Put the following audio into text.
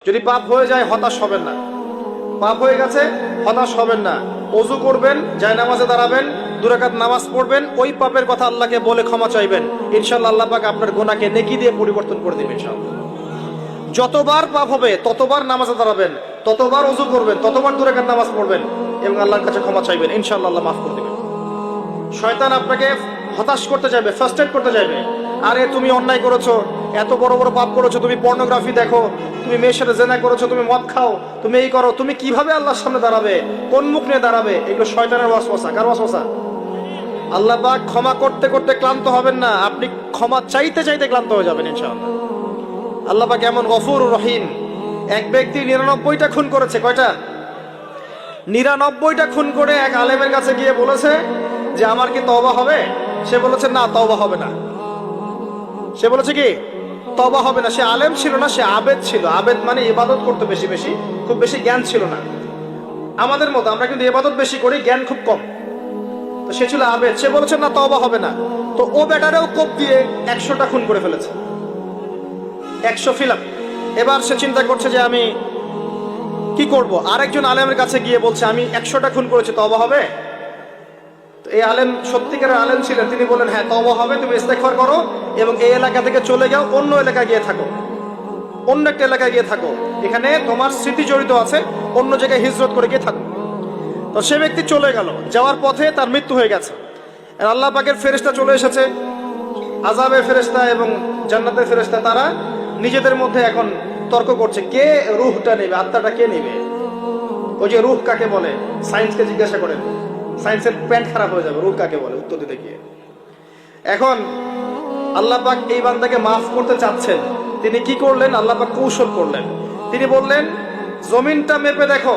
যদি পাপ হয়ে যায় হতাশ হবেন না, পাপ হয়ে গেছে হতাশ হবেন না। ওযু করবেন, জায়নামাজে দাঁড়াবেন, 2 রাকাত নামাজ পড়বেন, ওই পাপের কথা আল্লাহকে বলে ক্ষমা চাইবেন। ইনশাআল্লাহ আল্লাহ পাক আপনার গুনাহকে নেকি দিয়ে পরিবর্তন করে দিবেন ইনশাআল্লাহ। যতবার পাপ হবে ততবার নামাজে দাঁড়াবেন, ততবার ওযু করবেন, ততবার 2 রাকাত নামাজ পড়বেন এবং আল্লাহর কাছে ক্ষমা চাইবেন। ইনশাআল্লাহ আল্লাহ মাফ করে দিবেন। শয়তান আপনাকে হতাশ করতে যাবে, ফার্স্ট্রেট করতে যাবে। আরে তুমি অন্যায় করেছো, এত বড় বড় পাপ করেছো, তুমি পর্নোগ্রাফি দেখো, তুমি মেয়ের সাথে জেনা করেছো, তুমি মদ খাও, তুমি এই করো, তুমি কিভাবে আল্লাহর সামনে দাঁড়াবে, কোন মুখ নিয়ে দাঁড়াবে? এগুলো শয়তানের ওয়াসওয়াসা। কার ওয়াসওয়াসা? আল্লাহ পাক ক্ষমা করতে করতে ক্লান্ত হবেন না, আপনি ক্ষমা চাইতে চাইতে ক্লান্ত হয়ে যাবেন ইনশাআল্লাহ। আল্লাহ পাক এমন গফুরুর রহিম। এক ব্যক্তি 99টা খুন করেছে। কয়টা? 99টা খুন করে এক আলেমের কাছে গিয়ে বলেছে যে আমার কি তওবা হবে? সে বলেছে না, তওবা হবে না। সে বলেছে কি তওবা হবে না। সে আলেম ছিল না, সে আবেদ ছিল। আবেদ মানে ইবাদত করতে বেশি বেশি, খুব বেশি জ্ঞান ছিল না। আমাদের মতো আমরা কিন্তু ইবাদত বেশি করি, জ্ঞান খুব কম। তো সে ছিল আবেদ, সে বলেছে না তওবা হবে না। তো ও বেটারেও কোপ দিয়ে 100টা খুন করে ফেলেছে, 100 ফিলাপ। এবার সে চিন্তা করছে যে আমি কি করব। আরেকজন আলেমের কাছে গিয়ে বলছে আমি 100টা খুন করেছি, তওবা হবে? তো এই আলেম সত্যিকারের আলেম ছিলেন, তিনি বলেন হ্যাঁ তওবা হবে, তুমি ইস্তেগফার করো এবং এই এলাকা থেকে চলে যাও, অন্য এলাকায় গিয়ে থাকো, অন্য একটা এলাকায় গিয়ে থাকো, এখানে তোমার স্মৃতি জড়িত আছে, অন্য জায়গায় হিজরত করে গিয়ে থাকো। তো সে ব্যক্তি চলে গেল, যাওয়ার পথে তার মৃত্যু হয়ে গেছে। আর আল্লাহ পাকের ফেরেশতা চলে এসেছে, আযাবের ফেরেশতা এবং জান্নাতের ফেরেশতা, তারা নিজেদের মধ্যে এখন তর্ক করছে কে রূহটা নেবে, আত্মাটা কে নেবে। ওই যে রূহ কাকে বলে, সায়েন্সকে জিজ্ঞাসা করেন, সায়েন্সের প্যান্ট খারাপ হয়ে যাবে, রূহ কাকে বলে উত্তর দিতে গিয়ে। এখন আল্লাহ পাক এই বান্দাকে মাফ করতে চাচ্ছেন, তিনি কি করলেন? আল্লাহ পাক কৌশল করলেন। তিনি বললেন জমিনটা মেপে দেখো,